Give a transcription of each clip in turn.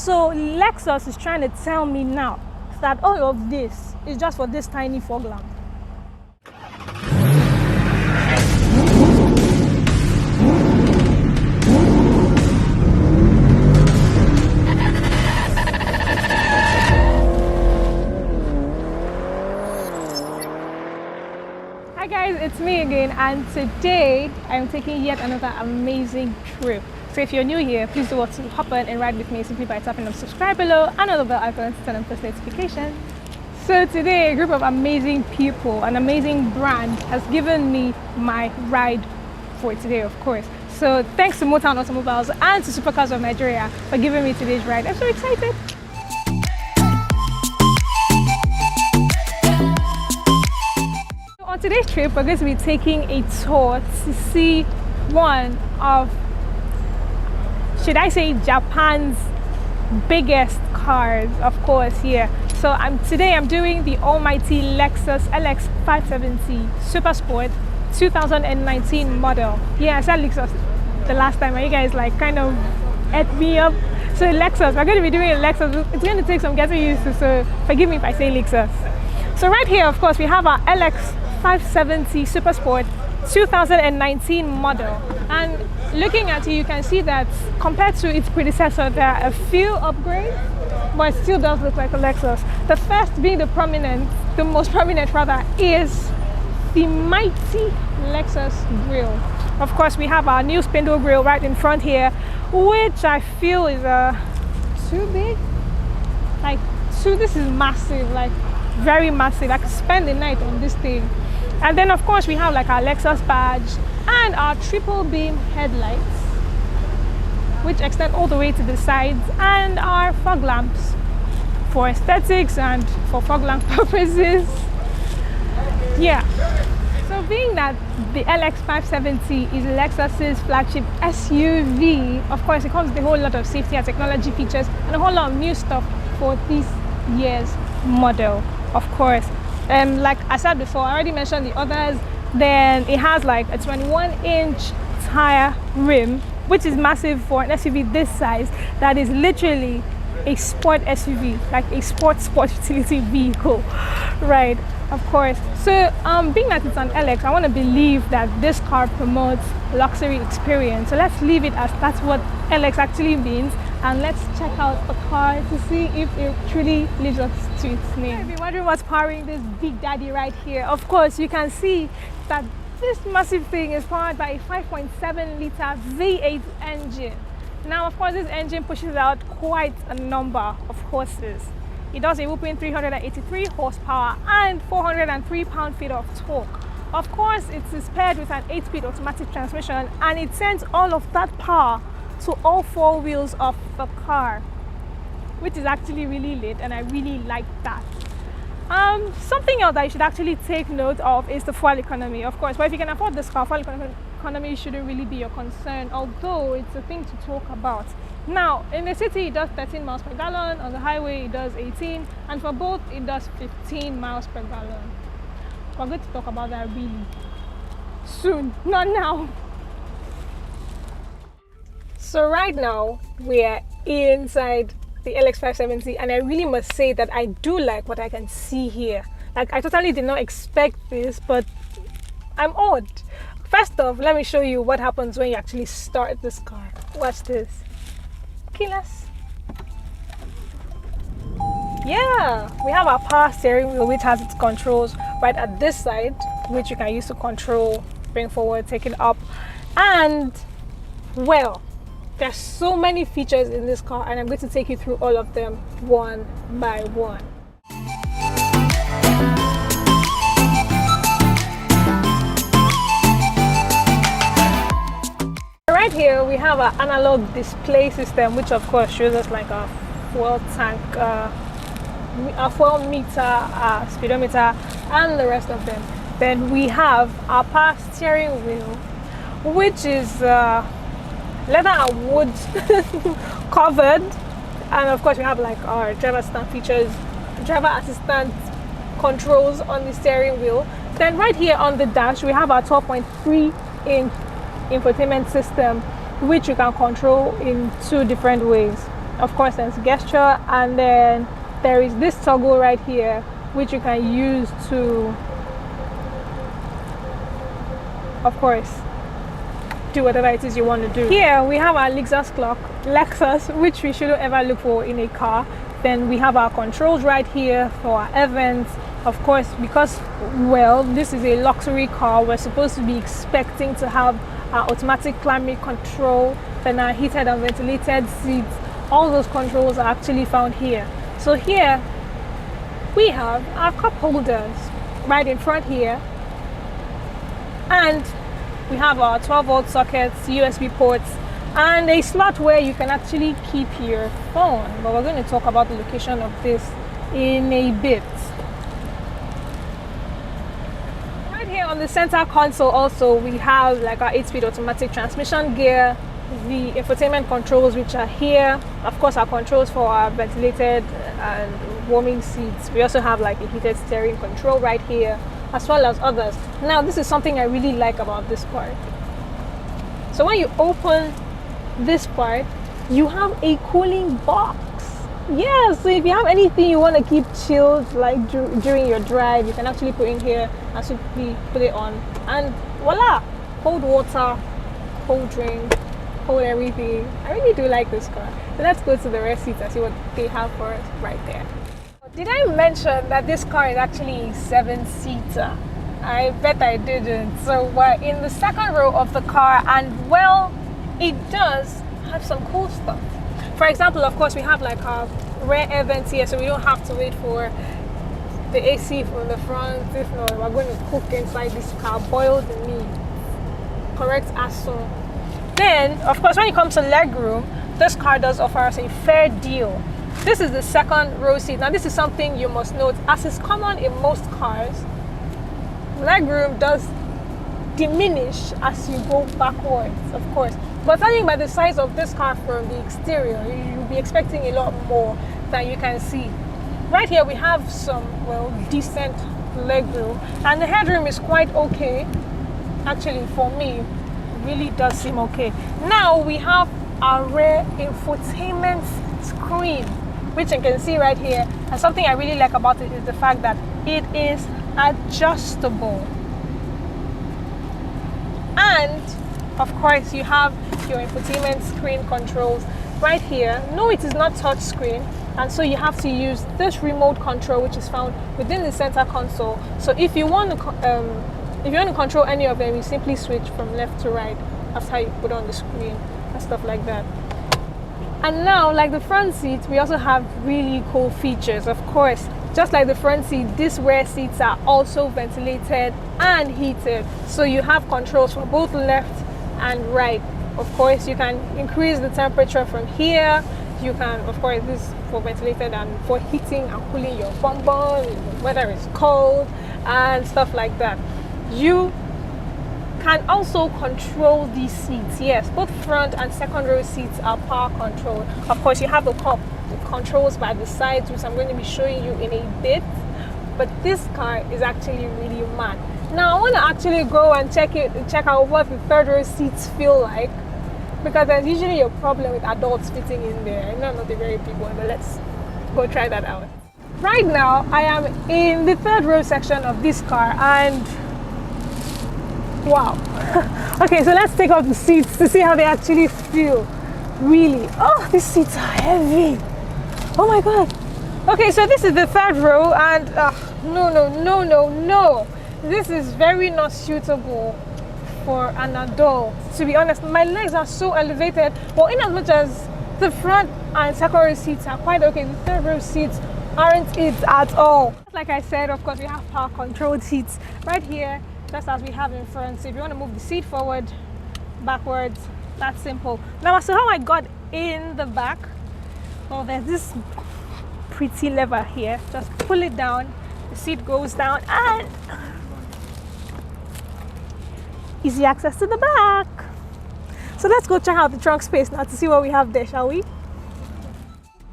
So Lexus is trying to tell me now that all of this is just for this tiny fog lamp. Hi guys, it's me again, and today I'm taking yet another amazing trip. So if you're new here, please do want to hop on and ride with me simply by tapping on subscribe below and on the bell icon to turn on post notifications. So today, a group of amazing people, an amazing brand has given me my ride for today, of course. So thanks to Motown Automobiles and to Supercars of Nigeria for giving me today's ride. I'm so excited. On today's trip, we're going to be taking a tour to see one of, should I say, Japan's biggest cars, of course, here. So today I'm doing the almighty Lexus LX570 Supersport 2019 model. Yeah, I said Lexus the last time, and you guys like kind of ate me up. So Lexus, we're going to be doing a Lexus. It's going to take some getting used to, so forgive me if I say Lexus. So right here, of course, we have our LX570 Supersport 2019 model, and looking at it, you can see that compared to its predecessor, there are a few upgrades, but it still does look like a Lexus. The first being the most prominent rather, is the mighty Lexus grille. Of course, we have our new spindle grille right in front here, which I feel is too big. This is massive, like very massive. I could spend the night on this thing. And then of course we have like our Lexus badge and our triple beam headlights, which extend all the way to the sides, and our fog lamps for aesthetics and for fog lamp purposes. Yeah. So being that the LX570 is Lexus's flagship SUV, of course it comes with a whole lot of safety and technology features and a whole lot of new stuff for this year's model, of course. Like I said before, I already mentioned the others. Then it has like a 21-inch tire rim, which is massive for an SUV this size. That is literally a sport SUV, like a sport utility vehicle, right? Of course. So being that it's an LX, I want to believe that this car promotes luxury experience. So let's leave it as that's what LX actually means, and let's check out the car to see if it truly lives up to its name. If you're wondering what's powering this big daddy right here, of course you can see that this massive thing is powered by a 5.7 litre V8 engine. Now of course this engine pushes out quite a number of horses. It does a whopping 383 horsepower and 403 pound-feet of torque. Of course, it is paired with an 8-speed automatic transmission, and it sends all of that power to all four wheels of the car, which is actually really lit, and I really like that. Something else that you should actually take note of is the fuel economy. Of course, well, if you can afford this car, fuel economy shouldn't really be your concern, although it's a thing to talk about. Now, in the city, it does 13 miles per gallon. On the highway, it does 18. And for both, it does 15 miles per gallon. We're going to talk about that really soon, not now. So right now, we are inside the LX570, and I really must say that I do like what I can see here. Like, I totally did not expect this, but I'm awed. First off, let me show you what happens when you actually start this car. Watch this. Keyless. Yeah, we have our power steering wheel, which has its controls right at this side, which you can use to control, bring forward, take it up. And well, there's so many features in this car, and I'm going to take you through all of them one by one. Right here we have an analog display system, which of course shows us like a fuel tank, a fuel meter, speedometer, and the rest of them. Then we have our power steering wheel, which is leather and wood covered, and of course we have like our driver assistant features, driver assistant controls on the steering wheel. Then right here on the dash we have our 12.3-inch infotainment system, which you can control in two different ways. Of course, there's gesture, and then there is this toggle right here, which you can use to, of course, do whatever it is you want to do. Here we have our Lexus clock, which we shouldn't ever look for in a car. Then we have our controls right here for our events. Of course, because, well, this is a luxury car, we're supposed to be expecting to have our automatic climate control, then our heated and ventilated seats. All those controls are actually found here. So here we have our cup holders right in front here, and we have our 12-volt sockets, USB ports, and a slot where you can actually keep your phone. But we're going to talk about the location of this in a bit. Right here on the center console also, we have like our 8-speed automatic transmission gear, the infotainment controls which are here, of course our controls for our ventilated and warming seats. We also have like a heated steering control right here, as well as others. Now this is something I really like about this part. So when you open this part, you have a cooling box. Yeah, so if you have anything you want to keep chilled like during your drive, you can actually put in here and simply put it on, and voila, cold water, cold drink, cold everything. I really do like this car. So let's go to the rear seats and see what they have for us right there. Did I mention that this car is actually a 7-seater? I bet I didn't. So we're in the second row of the car, and well, it does have some cool stuff. For example, of course, we have like our rear air vents here, so we don't have to wait for the AC from the front. If not, we're going to cook inside this car, boil the meat, correct as so. Then, of course, when it comes to legroom, this car does offer us a fair deal. This is the second row seat. Now, this is something you must note. As is common in most cars, legroom does diminish as you go backwards, of course. But judging by the size of this car from the exterior, you'll be expecting a lot more than you can see. Right here, we have some, well, decent legroom, and the headroom is quite okay. Actually, for me, really does seem okay. Now we have our rear infotainment screen, which you can see right here, and something I really like about it is the fact that it is adjustable. And of course you have your infotainment screen controls right here. No, it is not touch screen, and so you have to use this remote control which is found within the center console. So if you want to control any of them, you simply switch from left to right. That's how you put on the screen and stuff like that. And now, like the front seat, we also have really cool features. Of course, just like the front seat, these rear seats are also ventilated and heated. So you have controls for both left and right. Of course, you can increase the temperature from here. You can, of course, this is for ventilated and for heating and cooling your bumper, whether it's cold and stuff like that. You can also control these seats. Yes, both front and second row seats are power controlled. Of course, you have the controls by the sides, which I'm going to be showing you in a bit. But this car is actually really mad. Now I want to actually go and check out what the third row seats feel like, because there's usually a problem with adults fitting in there. I know I'm not a very big one, but let's go try that out. Right now I am in the third row section of this car, and wow. Okay, so let's take off the seats to see how they actually feel. Really, oh, these seats are heavy. Oh my god. Okay, so this is the third row, and no, this is very not suitable for an adult. To be honest, my legs are so elevated. Well, in as much as the front and second row seats are quite okay, the third row seats aren't it at all. Like I said, of course, we have power controlled seats right here, just as we have in front. So if you want to move the seat forward, backwards, that's simple. Now, so how I got in the back, well, there's this pretty lever here. Just pull it down, the seat goes down, and easy access to the back. So let's go check out the trunk space now to see what we have there, shall we?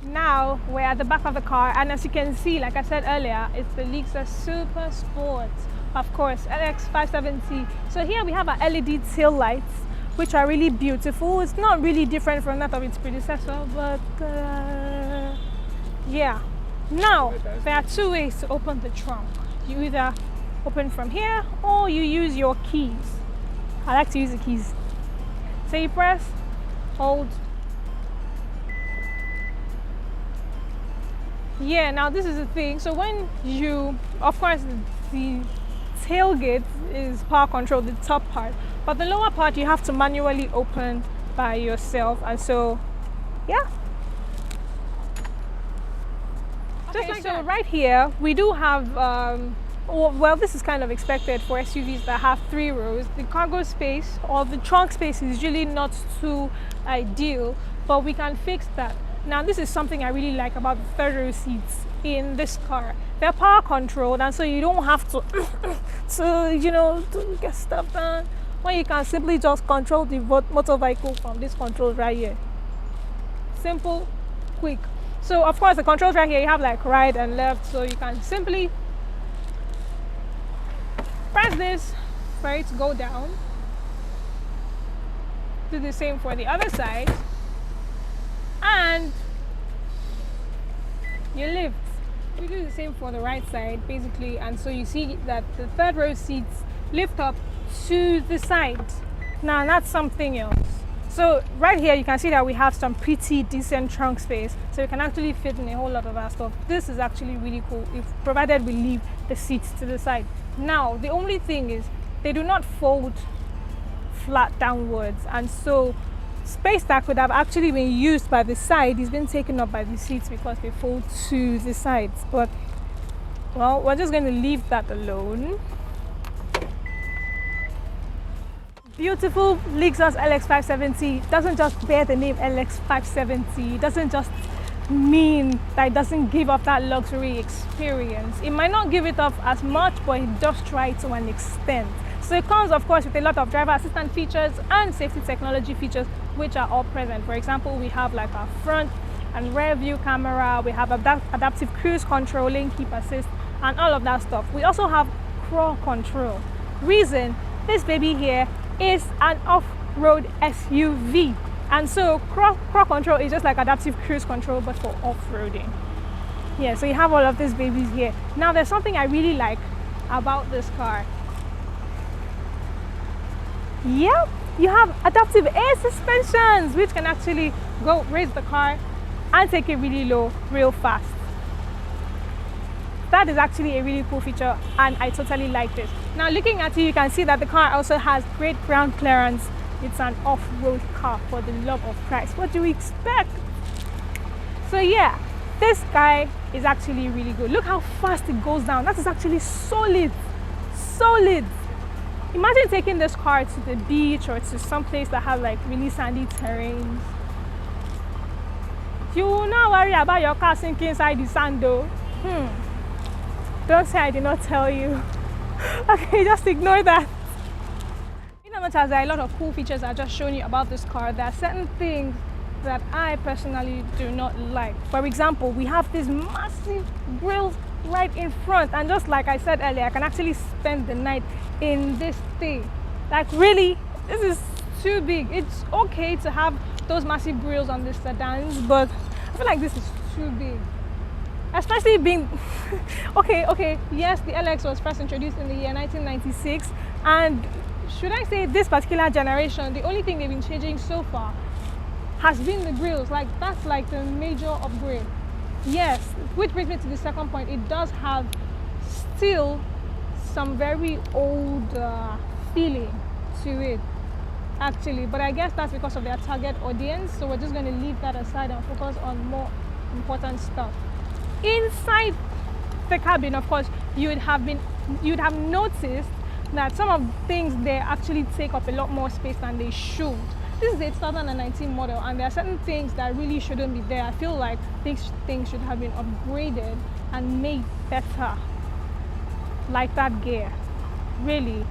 Now we're at the back of the car, and as you can see, like I said earlier, it's the Lexus Supersport, of course, LX570. So here we have our LED tail lights. which are really beautiful. It's not really different from that of its predecessor, but yeah. Now, there are two ways to open the trunk. You either open from here or you use your keys. I like to use the keys. So you press, hold. Yeah, now this is the thing. So when you, of course, the tailgate is power control, the top part, but the lower part you have to manually open by yourself. And so, yeah. Just like so that. Right here, we do have, well, this is kind of expected for SUVs that have 3 rows. The cargo space or the trunk space is usually not too ideal, but we can fix that. Now, this is something I really like about the 3rd row seats in this car. They're power controlled, and so you don't have to, to get stuff done. When you can simply just control the motor vehicle from this control right here. Simple, quick. So of course the controls right here, you have like right and left, so you can simply press this for it to go down. Do the same for the other side, and you lift. You do the same for the right side basically, and so you see that the 3rd row seats lift up to the side. Now that's something else. So right here you can see that we have some pretty decent trunk space, so you can actually fit in a whole lot of our stuff. This is actually really cool, if provided we leave the seats to the side. Now the only thing is they do not fold flat downwards, and so space that could have actually been used by the side is being taken up by the seats because they fold to the sides. But well, we're just going to leave that alone. Beautiful Lexus LX570 doesn't just bear the name LX570. It doesn't just mean that it doesn't give off that luxury experience. It might not give it off as much, but it does try to an extent. So it comes, of course, with a lot of driver assistant features and safety technology features, which are all present. For example, we have like our front and rear view camera, we have adaptive cruise control, lane keep assist, and all of that stuff. We also have crawl control. Reason, this baby here is an off-road SUV, and so crawl control is just like adaptive cruise control but for off-roading. Yeah, so you have all of these babies here. Now there's something I really like about this car. Yep, you have adaptive air suspensions, which can actually go raise the car and take it really low real fast. That is actually a really cool feature, and I totally like this. Now looking at it, you can see that the car also has great ground clearance. It's an off-road car, for the love of Christ. What do we expect? So yeah, this guy is actually really good. Look how fast it goes down. That is actually solid. Imagine taking this car to the beach or to some place that has like really sandy terrains. You will not worry about your car sinking inside the sand though. Don't say I did not tell you. Okay, just ignore that. In as much as there are a lot of cool features I just shown you about this car, there are certain things that I personally do not like. For example, we have this massive grille right in front, and just like I said earlier, I can actually spend the night in this thing. Like really, this is too big. It's okay to have those massive grills on the sedans, but I feel like this is too big. Especially being okay, yes, the LX was first introduced in the year 1996, and should I say this particular generation, the only thing they've been changing so far has been the grills. Like that's like the major upgrade. Yes, which brings me to the second point. It does have still some very old feeling to it actually, but I guess that's because of their target audience, so we're just going to leave that aside and focus on more important stuff. Inside the cabin, of course, you'd have noticed that some of the things they actually take up a lot more space than they should. This is a 2019 model, and there are certain things that really shouldn't be there. I feel like these things should have been upgraded and made better. Like that gear. Really,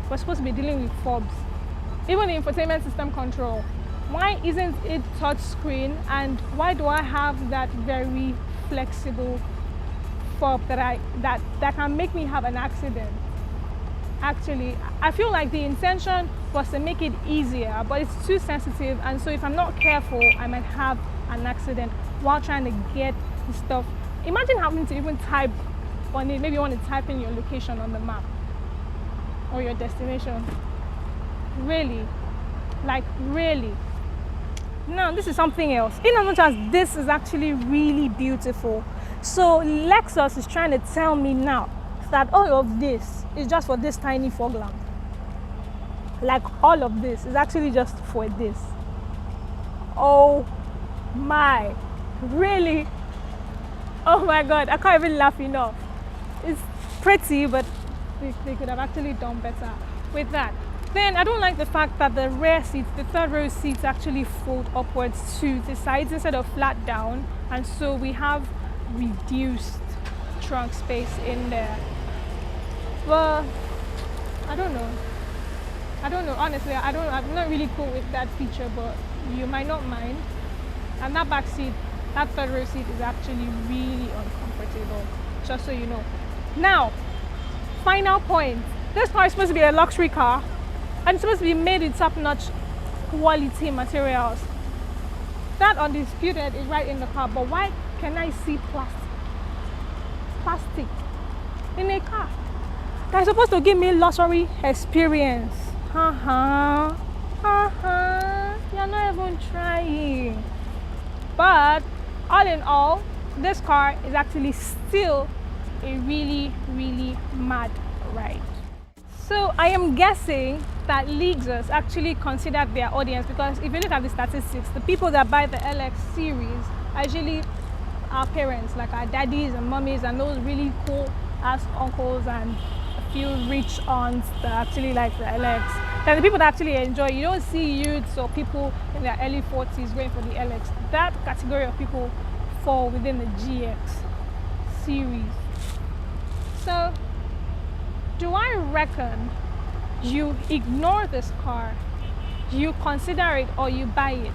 we're supposed to be dealing with fobs. Even the infotainment system control. Why isn't it touch screen, and why do I have that very flexible fob that can make me have an accident? actually. I feel like the intention was to make it easier, but it's too sensitive, and so if I'm not careful, I might have an accident while trying to get the stuff. Imagine having to even type on it. Maybe you want to type in your location on the map or your destination. Really? Like, really? No, this is something else. In as much as this is actually really beautiful. So Lexus is trying to tell me now that all of this is just for this tiny fog lamp. Like, all of this is actually just for this. Oh my, really? Oh my God, I can't even laugh enough. It's pretty, but they could have actually done better with that. Then I don't like the fact that the rear seats, the third row seats, actually fold upwards to the sides instead of flat down, and so we have reduced trunk space in there. Well, I don't know. Honestly, I'm not really cool with that feature, but you might not mind. And that back seat, that third row seat, is actually really uncomfortable, just so you know. Now, final point. This car is supposed to be a luxury car, and it's supposed to be made with top-notch quality materials. That undisputed is right in the car, but why can I see plastic in a car that's supposed to give me luxury experience? You're not even trying. But all in all, this car is actually still a really, really mad ride. So I am guessing that Lexus actually considered their audience, because if you look at the statistics, the people that buy the LX series are usually our parents, like our daddies and mummies and those really cool ass uncles and a few rich aunts that actually like the LX. Then the people that actually enjoy, you don't see youths or people in their early 40s going for the LX. That category of people fall within the GX series. So do I reckon you ignore this car, you consider it, or you buy it?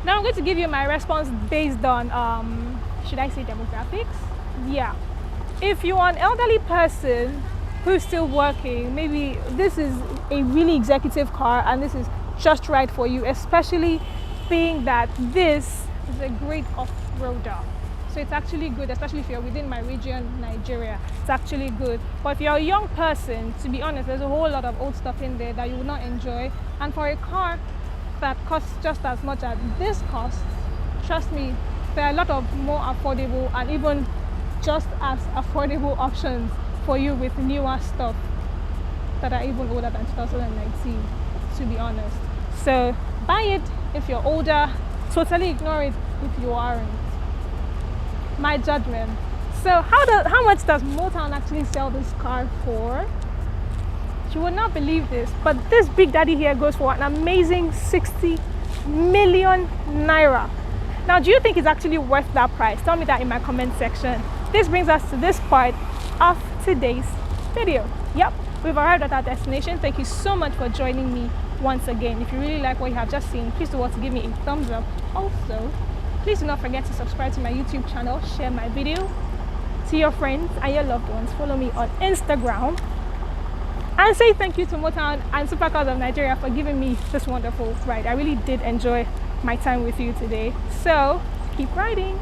Now I'm going to give you my response based on, should I say demographics? Yeah. If you're an elderly person who's still working, maybe this is a really executive car and this is just right for you, especially being that this is a great off-roader. So it's actually good, especially if you're within my region, Nigeria. It's actually good. But if you're a young person, to be honest, there's a whole lot of old stuff in there that you will not enjoy. And for a car that costs just as much as this costs, trust me, there are a lot of more affordable and even just as affordable options for you with newer stuff that are even older than 2019, to be honest. So buy it if you're older, totally ignore it if you aren't. My judgment. So how much does Motown actually sell this car for? You would not believe this, but this big daddy here goes for an amazing 60 million naira. Now, do you think it's actually worth that price? Tell me that in my comment section. This brings us to this part of today's video. Yep, we've arrived at our destination. Thank you so much for joining me once again. If you really like what you have just seen, please do want to give me a thumbs up. Also, please do not forget to subscribe to my YouTube channel, share my video to your friends and your loved ones. Follow me on Instagram. And say thank you to Motown and Supercars of Nigeria for giving me this wonderful ride. I really did enjoy my time with you today. So keep riding.